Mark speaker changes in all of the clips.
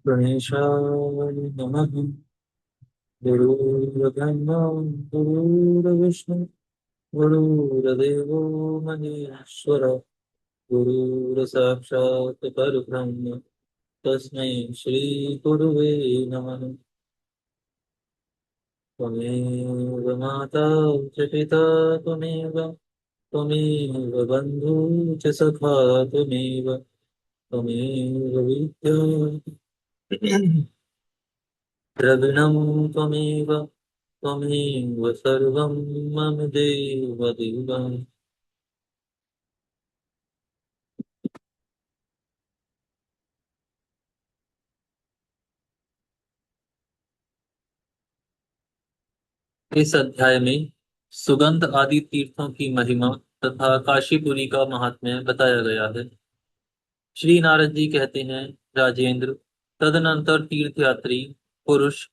Speaker 1: गणेशाय नमः। गुरुर्ब्रह्मा गुरुर्विष्णु गुरुर्देवो महेश्वर गुरुर्साक्षात् परब्रह्म तस्मै श्री गुरुवे नमः। त्वमेव माता च पिता त्वमेव त्वमेव बन्धुः च सखा त्वमेव त्वमेव विद्या द्रविणं त्वमेव त्वमेव सर्वं मम देव देवम्। इस अध्याय में सुगंध आदि तीर्थों की महिमा तथा काशीपुरी का महात्म्य बताया गया है। श्री नारद जी कहते हैं, राजेंद्र, तदनंतर तीर्थयात्री पुरुष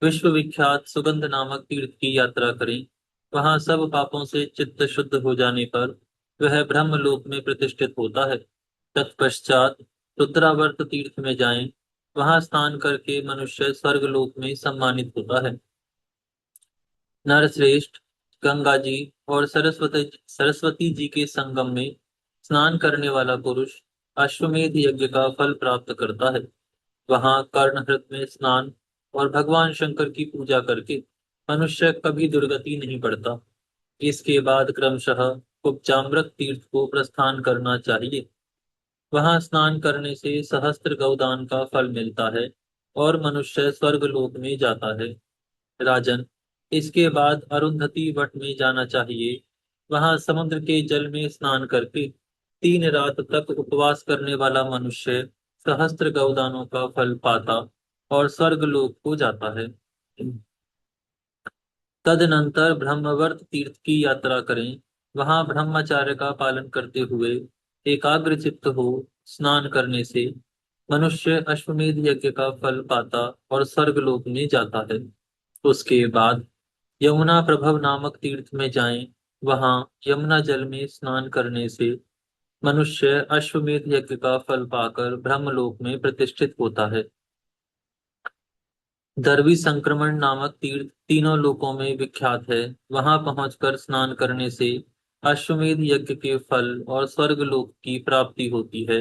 Speaker 1: विश्व विख्यात सुगंध नामक तीर्थ की यात्रा करें। वहां सब पापों से चित्त शुद्ध हो जाने पर वह ब्रह्मलोक में प्रतिष्ठित होता है। तत्पश्चात रुद्रावर्त तीर्थ में जाएं। वहां स्नान करके मनुष्य स्वर्गलोक में सम्मानित होता है। नरश्रेष्ठ, गंगा जी और सरस्वती सरस्वती जी के संगम में स्नान करने वाला पुरुष अश्वमेध यज्ञ का फल प्राप्त करता है। वहां कर्णहृत में स्नान और भगवान शंकर की पूजा करके मनुष्य कभी दुर्गति नहीं पड़ता। इसके बाद क्रमशः उपचाम्रक तीर्थ को प्रस्थान करना चाहिए। वहां स्नान करने से सहस्त्र गौदान का फल मिलता है और मनुष्य स्वर्गलोक में जाता है। राजन, इसके बाद अरुंधति वट में जाना चाहिए। वहां समुद्र के जल में स्नान करके 3 रात तक उपवास करने वाला मनुष्य सहस्त्र गौदानों का फल पाता और स्वर्गलोक को जाता है। तदनंतर ब्रह्मवर्त तीर्थ की यात्रा करें। वहां ब्रह्मचार्य का पालन करते हुए एकाग्र चित्त हो स्नान करने से मनुष्य अश्वमेध यज्ञ का फल पाता और स्वर्गलोक में जाता है। उसके बाद यमुना प्रभव नामक तीर्थ में जाएं। वहां यमुना जल में स्नान करने से मनुष्य अश्वमेध यज्ञ का फल पाकर ब्रह्मलोक में प्रतिष्ठित होता है। दरवी संक्रमण नामक तीर्थ तीनों लोकों में विख्यात है। वहां पहुंचकर स्नान करने से अश्वमेध यज्ञ के फल और स्वर्गलोक की प्राप्ति होती है।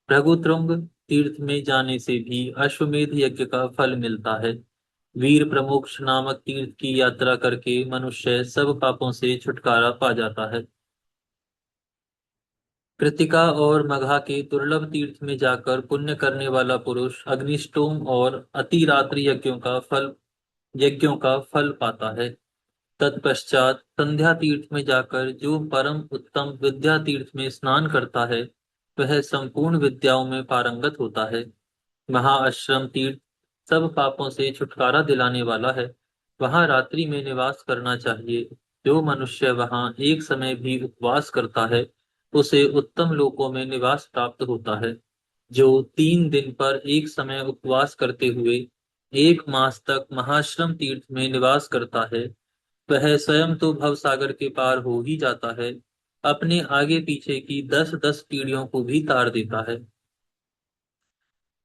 Speaker 1: भृगुतुंग तीर्थ में जाने से भी अश्वमेध यज्ञ का फल मिलता है। वीर प्रमोक्ष नामक तीर्थ की यात्रा करके मनुष्य सब पापों से छुटकारा पा जाता है। कृतिका और मघा के दुर्लभ तीर्थ में जाकर पुण्य करने वाला पुरुष अग्निष्टोम और अतिरात्रि यज्ञों का फल पाता है। तत्पश्चात संध्या तीर्थ में जाकर जो परम उत्तम विद्या तीर्थ में स्नान करता है वह संपूर्ण विद्याओं में पारंगत होता है। महाआश्रम तीर्थ सब पापों से छुटकारा दिलाने वाला है। वहां रात्रि में निवास करना चाहिए। जो मनुष्य वहां एक समय भी उपवास करता है उसे उत्तम लोकों में निवास प्राप्त होता है। जो 3 दिन पर एक समय उपवास करते हुए 1 मास तक महाश्रम तीर्थ में निवास करता है वह स्वयं तो भव सागर के पार हो ही जाता है, अपने आगे पीछे की 10-10 पीढ़ियों को भी तार देता है।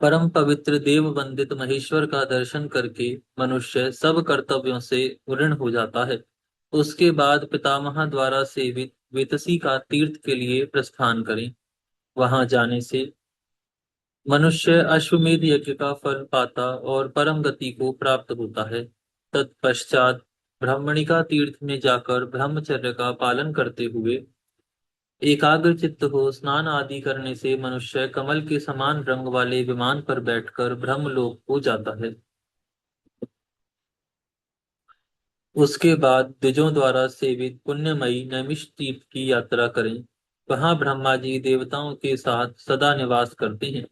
Speaker 1: परम पवित्र देव वंदित महेश्वर का दर्शन करके मनुष्य सब कर्तव्यों से ऋण हो जाता है। उसके बाद पितामह द्वारा सेवित वेतसी का तीर्थ के लिए प्रस्थान करें। वहां जाने से मनुष्य अश्वमेध यज्ञ का फल पाता और परम गति को प्राप्त होता है। तत्पश्चात ब्राह्मणिका तीर्थ में जाकर ब्रह्मचर्य का पालन करते हुए एकाग्र चित्त हो स्नान आदि करने से मनुष्य कमल के समान रंग वाले विमान पर बैठकर ब्रह्मलोक को जाता है। उसके बाद द्विजों द्वारा सेवित पुण्यमयी नैमिष तीर्थ की यात्रा करें। वहां ब्रह्मा जी देवताओं के साथ सदा निवास करते हैं।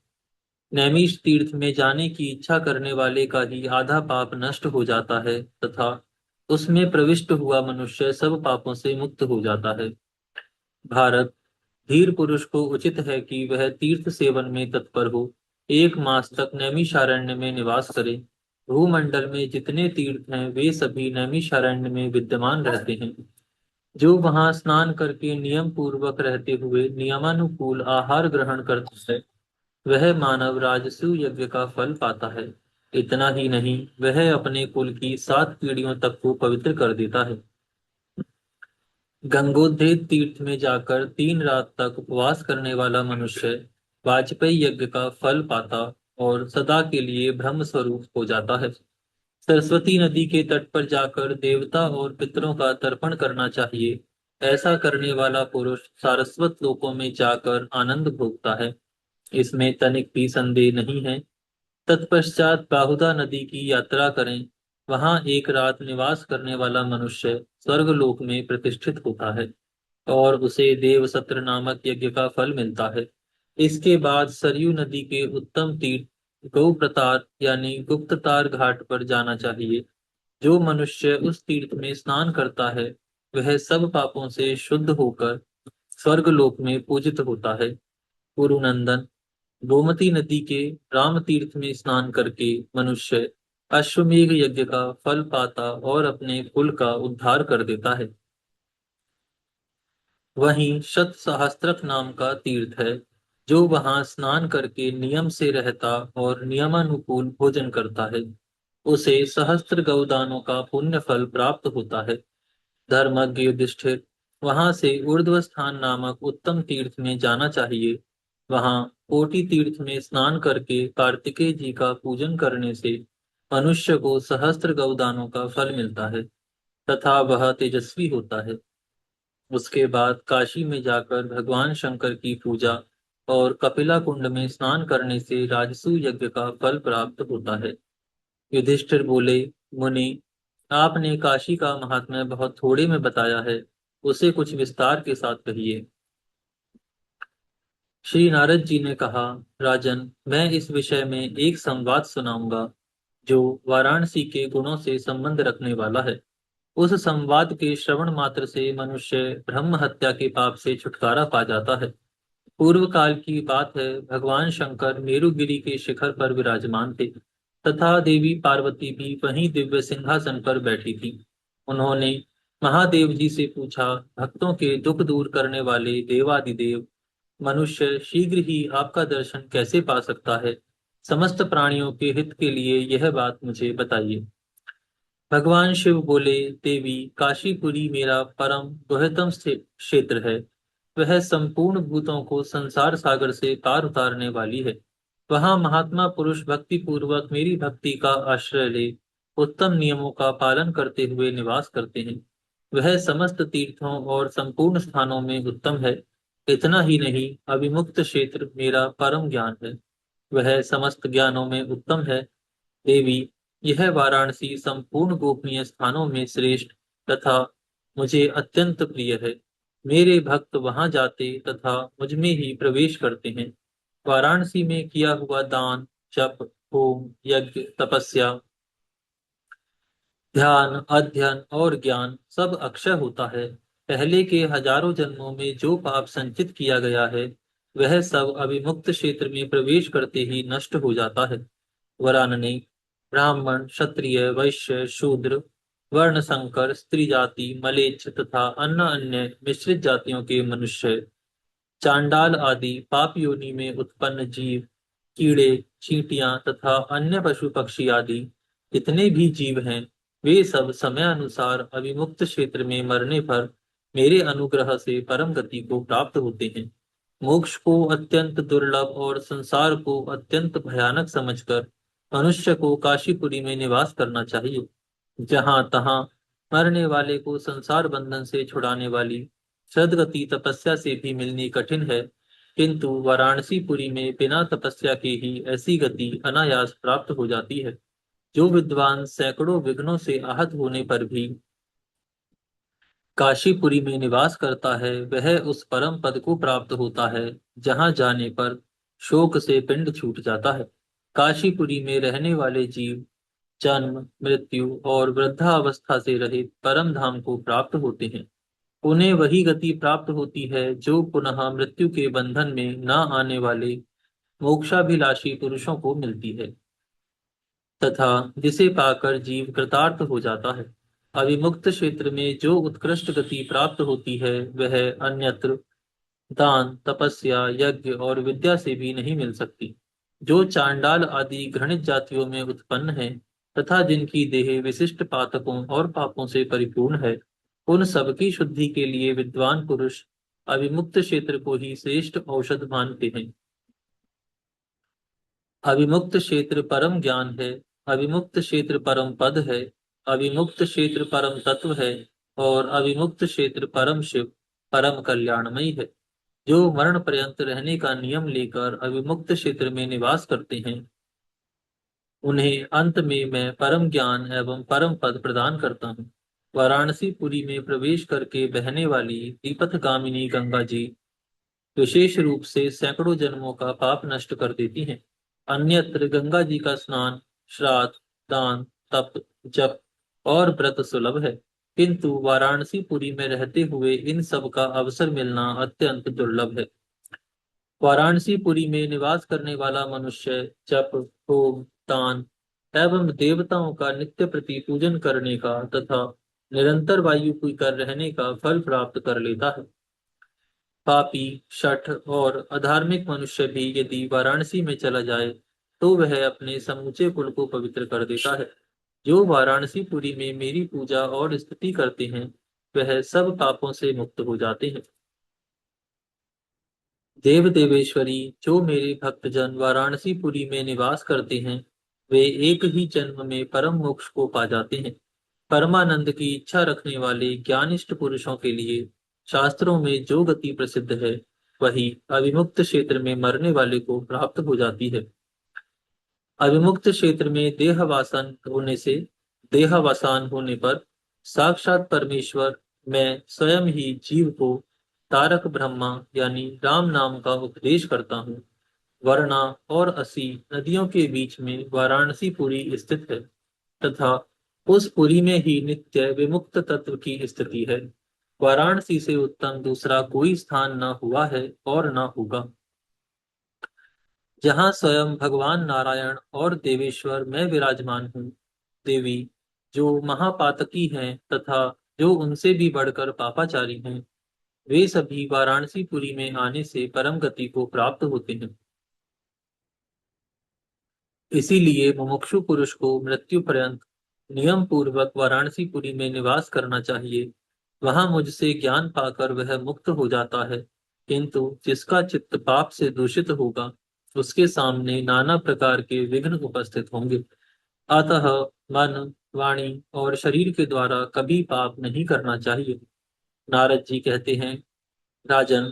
Speaker 1: नैमिष तीर्थ में जाने की इच्छा करने वाले का ही आधा पाप नष्ट हो जाता है तथा उसमें प्रविष्ट हुआ मनुष्य सब पापों से मुक्त हो जाता है। भारत, धीर पुरुष को उचित है कि वह तीर्थ सेवन में तत्पर हो 1 मास तक नैमिषारण्य में निवास करे। भूमंडल में जितने तीर्थ हैं वे सभी नैमिषारण्य में विद्यमान रहते हैं। जो वहां स्नान करके नियम पूर्वक रहते हुए नियमानुकूल आहार ग्रहण करता है वह मानव राजसूय यज्ञ का फल पाता है। इतना ही नहीं, वह अपने कुल की 7 पीढ़ियों तक को पवित्र कर देता है। गंगोत्थेय तीर्थ में जाकर 3 रात तक उपवास करने वाला मनुष्य वाजपेयी यज्ञ का फल पाता और सदा के लिए ब्रह्म स्वरूप हो जाता है। सरस्वती नदी के तट पर जाकर देवता और पितरों का तर्पण करना चाहिए। ऐसा करने वाला पुरुष सारस्वत लोकों में जाकर आनंद भोगता है। इसमें तनिक भी संदेह नहीं है। तत्पश्चात बाहुदा नदी की यात्रा करें। वहां एक रात निवास करने वाला मनुष्य स्वर्गलोक में प्रतिष्ठित होता है और उसे देवसत्र नामक यज्ञ का फल मिलता है। इसके बाद सरयू नदी के उत्तम तीर्थ गौप्रतार यानी गुप्ततार घाट पर जाना चाहिए। जो मनुष्य उस तीर्थ में स्नान करता है, वह सब पापों से शुद्ध होकर स्वर्गलोक में पूजित होता है। कुरुनंदन, गोमती नदी के राम तीर्थ में स्नान करके मनुष्य अश्वमेघ यज्ञ का फल पाता और अपने कुल का उद्धार कर देता है। वहीं शत सहस्त्रक नाम का तीर्थ है। जो वहां स्नान करके नियम से रहता और नियमानुकूल भोजन करता है, उसे सहस्त्र गौदानों का पुण्य फल प्राप्त होता है। धर्मज्ञ युधिष्ठिर, वहां से ऊर्ध्व स्थान नामक उत्तम तीर्थ में जाना चाहिए। वहां कोटि तीर्थ में स्नान करके कार्तिकेय जी का पूजन करने से मनुष्य को सहस्त्र गौदानों का फल मिलता है तथा वह तेजस्वी होता है। उसके बाद काशी में जाकर भगवान शंकर की पूजा और कपिला कुंड में स्नान करने से राजसूय यज्ञ का फल प्राप्त होता है। युधिष्ठिर बोले, मुनि, आपने काशी का महात्म्य बहुत थोड़े में बताया है, उसे कुछ विस्तार के साथ कहिए। श्री नारद जी ने कहा, राजन, मैं इस विषय में एक संवाद सुनाऊंगा जो वाराणसी के गुणों से संबंध रखने वाला है। उस संवाद के श्रवण मात्र से मनुष्य ब्रह्म हत्या के पाप से छुटकारा पा जाता है। पूर्व काल की बात है। भगवान शंकर मेरुगिरी के शिखर पर विराजमान थे तथा देवी पार्वती भी वहीं दिव्य सिंहासन पर बैठी थी। उन्होंने महादेव जी से पूछा, भक्तों के दुख दूर करने वाले देवादिदेव, मनुष्य शीघ्र ही आपका दर्शन कैसे पा सकता है? समस्त प्राणियों के हित के लिए यह बात मुझे बताइए। भगवान शिव बोले, देवी, काशीपुरी मेरा परम गुह्यतम क्षेत्र है। वह संपूर्ण भूतों को संसार सागर से पार उतारने वाली है। वहां महात्मा पुरुष भक्ति पूर्वक मेरी भक्ति का आश्रय ले उत्तम नियमों का पालन करते हुए निवास करते हैं। वह समस्त तीर्थों और संपूर्ण स्थानों में उत्तम है। इतना ही नहीं, अविमुक्त क्षेत्र मेरा परम ज्ञान है। वह समस्त ज्ञानों में उत्तम है। देवी, यह वाराणसी संपूर्ण गोपनीय स्थानों में श्रेष्ठ तथा मुझे अत्यंत प्रिय है। मेरे भक्त वहां जाते तथा मुझ में ही प्रवेश करते हैं। वाराणसी में किया हुआ दान, जप, होम, यज्ञ, तपस्या, ध्यान, अध्ययन और ज्ञान सब अक्षय होता है। पहले के हजारों जन्मों में जो पाप संचित किया गया है, वह सब अविमुक्त क्षेत्र में प्रवेश करते ही नष्ट हो जाता है। वरानने, ब्राह्मण, क्षत्रिय, वैश्य, शूद्र, वर्ण संकर, स्त्री जाति, मलेच्छ तथा अन्य अन्य मिश्रित जातियों के मनुष्य, चांडाल आदि पाप योनि में उत्पन्न जीव, कीड़े, चींटियां तथा अन्य पशु पक्षी आदि जितने भी जीव हैं, वे सब समयानुसार अविमुक्त क्षेत्र में मरने पर मेरे अनुग्रह से परम गति को प्राप्त होते हैं। मोक्ष को अत्यंत दुर्लभ और संसार को अत्यंत भयानक समझकर मनुष्य को काशीपुरी में निवास करना चाहिए। जहां तहां मरने वाले को संसार बंधन से छुड़ाने वाली सद्गति तपस्या से भी मिलनी कठिन है, किंतु वाराणसीपुरी में बिना तपस्या के ही ऐसी गति अनायास प्राप्त हो जाती है। जो विद्वान सैकड़ों विघ्नों से आहत होने पर भी काशीपुरी में निवास करता है, वह उस परम पद को प्राप्त होता है जहां जाने पर शोक से पिंड छूट जाता है। काशीपुरी में रहने वाले जीव जन्म, मृत्यु और वृद्धावस्था से रहित परम धाम को प्राप्त होते हैं। उन्हें वही गति प्राप्त होती है जो पुनः मृत्यु के बंधन में न आने वाले मोक्षाभिलाषी पुरुषों को मिलती है तथा जिसे पाकर जीव कृतार्थ हो जाता है। अविमुक्त क्षेत्र में जो उत्कृष्ट गति प्राप्त होती है, वह अन्यत्र दान, तपस्या, यज्ञ और विद्या से भी नहीं मिल सकती। जो चांडाल आदि घृणित जातियों में उत्पन्न है तथा जिनकी देह विशिष्ट पातकों और पापों से परिपूर्ण है, उन सबकी शुद्धि के लिए विद्वान पुरुष अविमुक्त क्षेत्र को ही श्रेष्ठ औषध मानते हैं। अविमुक्त क्षेत्र परम ज्ञान है, अविमुक्त क्षेत्र परम पद है, अविमुक्त क्षेत्र परम तत्व है, और अविमुक्त क्षेत्र परम शिव, परम कल्याणमयी है। जो मरण पर्यंत रहने का नियम लेकर अविमुक्त क्षेत्र में निवास करते हैं, उन्हें अंत में मैं परम ज्ञान एवं परम पद प्रदान करता हूँ। वाराणसी पुरी में प्रवेश करके बहने वाली दीपथगामिनी गंगा जी विशेष रूप से सैकड़ों जन्मों का पाप नष्ट कर देती हैं। अन्यत्र गंगा जी का स्नान, श्राद्ध, दान, तप, जप और व्रत सुलभ है, किंतु वाराणसी पुरी में रहते हुए इन सब का अवसर मिलना अत्यंत दुर्लभ है। वाराणसी पुरी में निवास करने वाला मनुष्य जप, होम, दान एवं देवताओं का नित्य प्रति पूजन करने का तथा निरंतर वायु पीकर रहने का फल प्राप्त कर लेता है। पापी, शठ और अधार्मिक मनुष्य भी यदि वाराणसी में चला जाए तो वह अपने समूचे कुल को पवित्र कर देता है। जो वाराणसी पुरी में मेरी पूजा और स्तुति करते हैं, वह सब पापों से मुक्त हो जाते हैं। देव देवेश्वरी, जो मेरे भक्तजन वाराणसी पुरी में निवास करते हैं, वे एक ही जन्म में परम मोक्ष को पा जाते हैं। परमानंद की इच्छा रखने वाले ज्ञानिष्ठ पुरुषों के लिए शास्त्रों में जो गति प्रसिद्ध है, वही अविमुक्त क्षेत्र में मरने वाले को प्राप्त हो जाती है। अविमुक्त क्षेत्र में देहावसान होने पर साक्षात परमेश्वर, मैं स्वयं ही जीव को तारक ब्रह्मा यानी राम नाम का उपदेश करता हूँ। वरना और असी नदियों के बीच में वाराणसी पुरी स्थित है तथा उस पुरी में ही नित्य विमुक्त तत्व की स्थिति है। वाराणसी से उत्तम दूसरा कोई स्थान न हुआ है और न होगा, जहाँ स्वयं भगवान नारायण और देवेश्वर मैं विराजमान हूँ। देवी, जो महापातकी हैं तथा जो उनसे भी बढ़कर पापाचारी हैं, वे सभी वाराणसी पुरी में आने से परम गति को प्राप्त होते हैं। इसीलिए मुमुक्षु पुरुष को मृत्यु पर्यंत नियम पूर्वक वाराणसी पुरी में निवास करना चाहिए। वहां मुझसे ज्ञान पाकर वह मुक्त हो जाता है, किंतु जिसका चित्त पाप से दूषित होगा, उसके सामने नाना प्रकार के विघ्न उपस्थित होंगे। अतः मन, वाणी और शरीर के द्वारा कभी पाप नहीं करना चाहिए। नारद जी कहते हैं, राजन,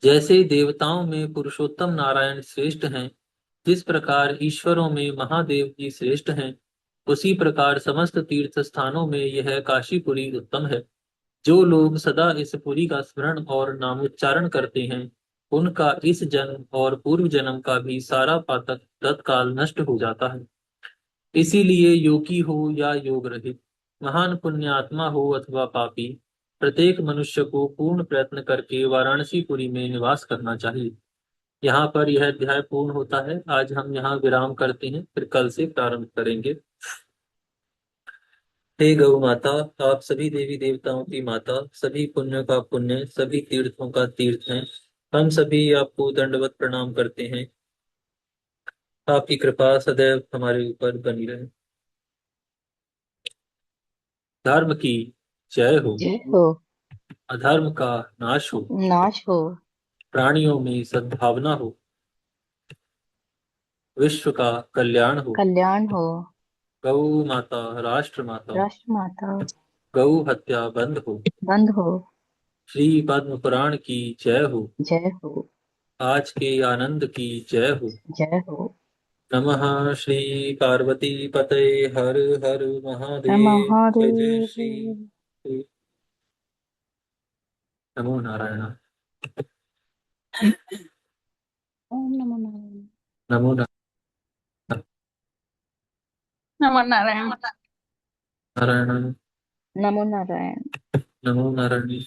Speaker 1: जैसे देवताओं में पुरुषोत्तम नारायण श्रेष्ठ हैं, जिस प्रकार ईश्वरों में महादेव जी श्रेष्ठ हैं, उसी प्रकार समस्त तीर्थ स्थानों में यह काशीपुरी उत्तम है। जो लोग सदा इस पुरी का स्मरण और नामोच्चारण करते हैं, उनका इस जन्म और पूर्व जन्म का भी सारा पातक तत्काल नष्ट हो जाता है। इसीलिए योगी हो या योग रहित, महान पुण्यात्मा हो अथवा पापी, प्रत्येक मनुष्य को पूर्ण प्रयत्न करके वाराणसीपुरी में निवास करना चाहिए। यहाँ पर यह अध्याय पूर्ण होता है। आज हम यहाँ विराम करते हैं, फिर कल से प्रारंभ करेंगे। हे गौ माता, आप सभी देवी देवताओं की माता, सभी पुण्य का पुण्य, सभी तीर्थों का तीर्थ हैं। हम सभी आपको दंडवत प्रणाम करते हैं। आपकी कृपा सदैव हमारे ऊपर बनी रहे। धर्म की जय हो,
Speaker 2: जय हो।
Speaker 1: अधर्म का नाश हो,
Speaker 2: नाश हो।
Speaker 1: प्राणियों में सद्भावना हो, विश्व का कल्याण हो।
Speaker 2: कल्याण हो।
Speaker 1: गौ माता, राष्ट्र माता,
Speaker 2: राष्ट्र माता
Speaker 1: गौ हत्या बंद हो।
Speaker 2: बंद हो।
Speaker 1: श्री पद्म पुराण की जय हो।
Speaker 2: जय हो।
Speaker 1: आज के आनंद की जय हो।
Speaker 2: जय हो।
Speaker 1: नमः श्री पार्वती पते, हर हर
Speaker 2: नमः
Speaker 1: महादेव। जय जय श्री
Speaker 2: हरे।
Speaker 1: नमो नारायण।
Speaker 2: ओम नमो नारायण।
Speaker 1: नमो
Speaker 2: नमो नारायण।
Speaker 1: नारायण।
Speaker 2: नमो नारायण।
Speaker 1: नमो नारायण।